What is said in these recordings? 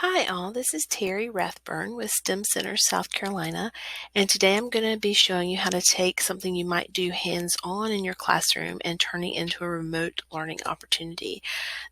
Hi, all. This is Terry Rathburn with STEM Center, South Carolina, and today I'm going to be showing you how to take something you might do hands-on in your classroom and turn it into a remote learning opportunity.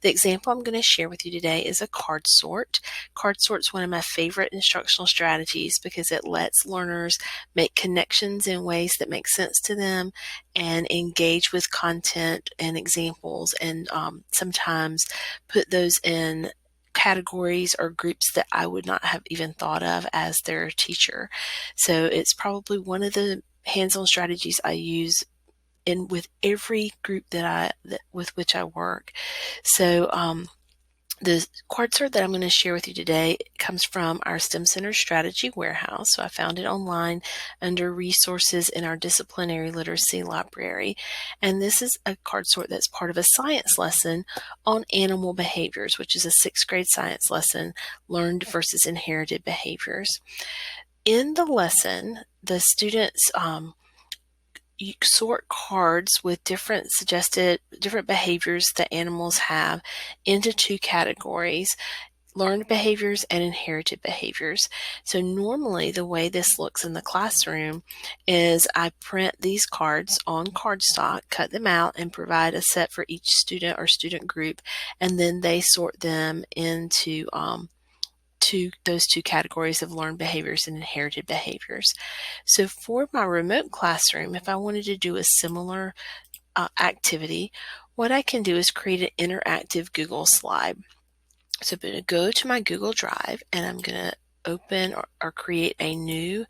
The example I'm going to share with you today is a card sort. Card sort is one of my favorite instructional strategies because it lets learners make connections in ways that make sense to them and engage with content and examples, and sometimes put those in categories or groups that I would not have even thought of as their teacher. So it's probably one of the hands-on strategies I use in with every group with which I work. So the card sort that I'm going to share with you today comes from our STEM Center Strategy Warehouse. So I found it online under resources in our disciplinary literacy library. And this is a card sort that's part of a science lesson on animal behaviors, which is a 6th grade science lesson, learned versus inherited behaviors. In the lesson, the students you sort cards with different behaviors that animals have into two categories: learned behaviors and inherited behaviors. So normally the way this looks in the classroom is I print these cards on cardstock, cut them out, and provide a set for each student or student group, and then they sort them into those two categories of learned behaviors and inherited behaviors. So for my remote classroom, if I wanted to do a similar activity, what I can do is create an interactive Google slide. So I'm going to go to my Google Drive and I'm going to open or create a new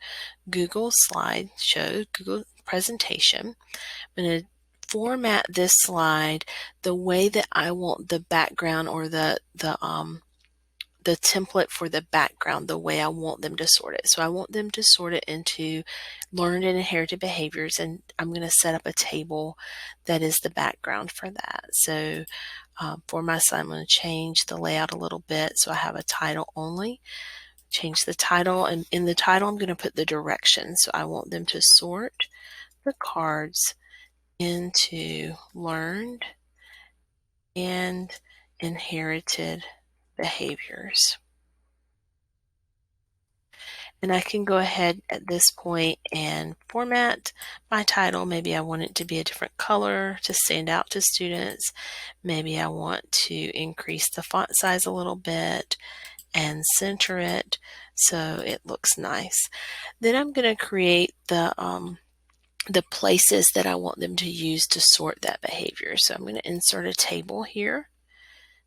Google slideshow, Google presentation. I'm going to format this slide the way that I want the background or the template for the background, the way I want them to sort it. So I want them to sort it into learned and inherited behaviors, and I'm going to set up a table that is the background for that. So for my slide, I'm going to change the layout a little bit so I have a title only. Change the title, and in the title I'm going to put the directions. So I want them to sort the cards into learned and inherited behaviors. And I can go ahead at this point and format my title. Maybe I want it to be a different color to stand out to students. Maybe I want to increase the font size a little bit and center it so it looks nice. Then I'm going to create the places that I want them to use to sort that behavior. So I'm going to insert a table here,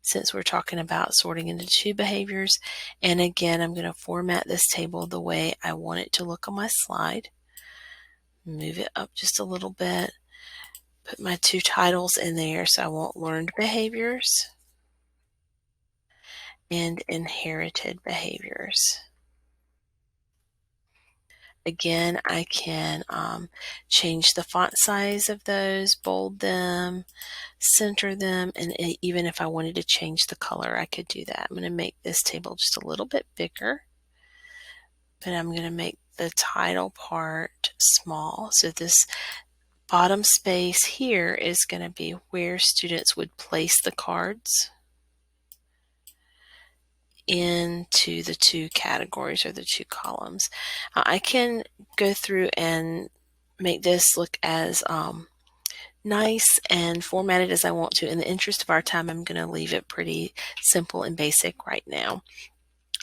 since we're talking about sorting into two behaviors. And again, I'm going to format this table the way I want it to look on my slide. Move it up just a little bit. Put my two titles in there. So I want learned behaviors and inherited behaviors. Again, I can change the font size of those, bold them, center them, and even if I wanted to change the color, I could do that. I'm going to make this table just a little bit bigger, but I'm going to make the title part small. So this bottom space here is going to be where students would place the cards into the two categories or the two columns. I can go through and make this look as nice and formatted as I want to. In the interest of our time, I'm going to leave it pretty simple and basic right now.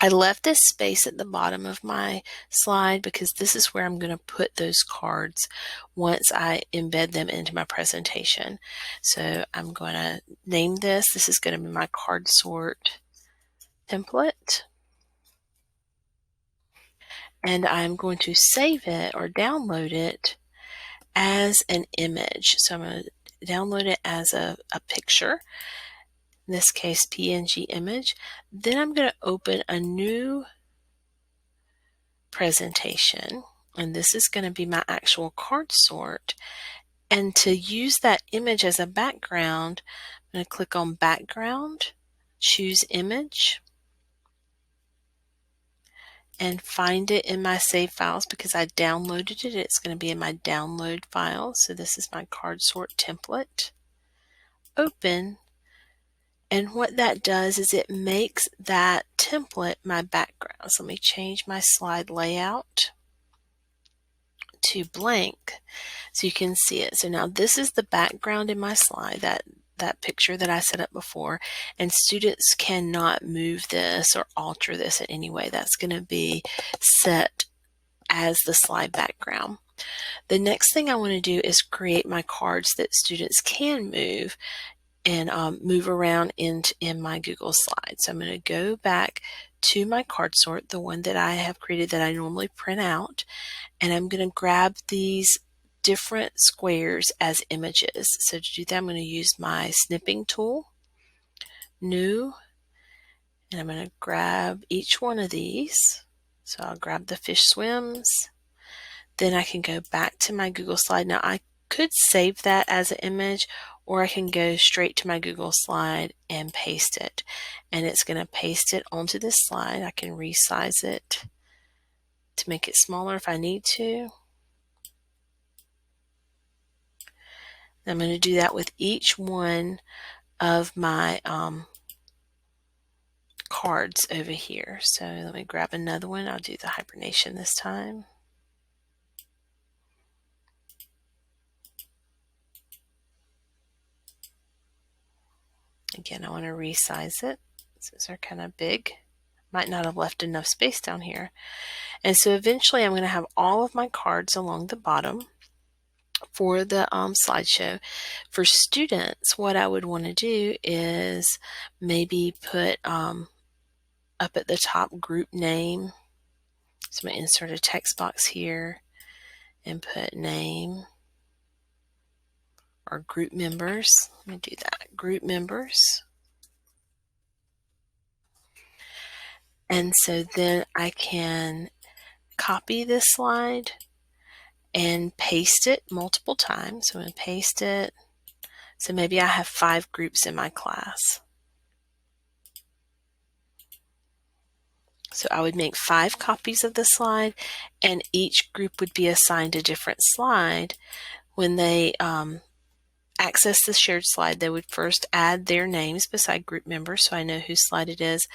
I left this space at the bottom of my slide because this is where I'm going to put those cards once I embed them into my presentation. So I'm going to name this. This is going to be my card sort template. And I'm going to save it or download it as an image. So I'm going to download it as a picture, in this case PNG image. Then I'm going to open a new presentation, and this is going to be my actual card sort. And to use that image as a background, I'm going to click on background, choose image, and find it in my save files because I downloaded it. It's going to be in my download file. So this is my card sort template. Open, And what that does is it makes that template my background. So let me change my slide layout to blank so you can see it. So now this is the background in my slide, that picture that I set up before, and students cannot move this or alter this in any way. That's going to be set as the slide background. The next thing I want to do is create my cards that students can move and move around in my Google Slides. So I'm going to go back to my card sort, the one that I have created that I normally print out, and I'm going to grab these different squares as images. So to do that, I'm going to use my snipping tool, new, and I'm going to grab each one of these. So I'll grab the fish swims. Then I can go back to my Google slide. Now I could save that as an image, or I can go straight to my Google slide and paste it. And it's going to paste it onto this slide. I can resize it to make it smaller if I need to. I'm going to do that with each one of my cards over here. So let me grab another one. I'll do the hibernation this time. Again, I want to resize it. These are kind of big. Might not have left enough space down here. And so eventually I'm going to have all of my cards along the bottom for the slideshow. For students, what I would want to do is maybe put up at the top group name. So I'm going to insert a text box here and put name or group members. Let me do that. Group members. And so then I can copy this slide and paste it multiple times. So I'm going to paste it. So maybe I have 5 groups in my class. So I would make 5 copies of the slide, and each group would be assigned a different slide. When they access the shared slide, they would first add their names beside group members so I know whose slide it is,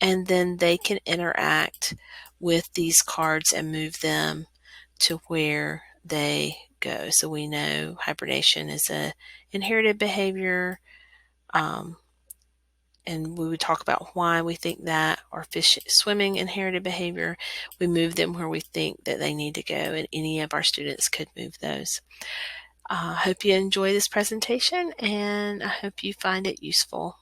and then they can interact with these cards and move them to where they go. So we know hibernation is a inherited behavior, and we would talk about why we think that, or fish swimming inherited behavior. We move them where we think that they need to go, and any of our students could move those. I hope you enjoy this presentation, and I hope you find it useful.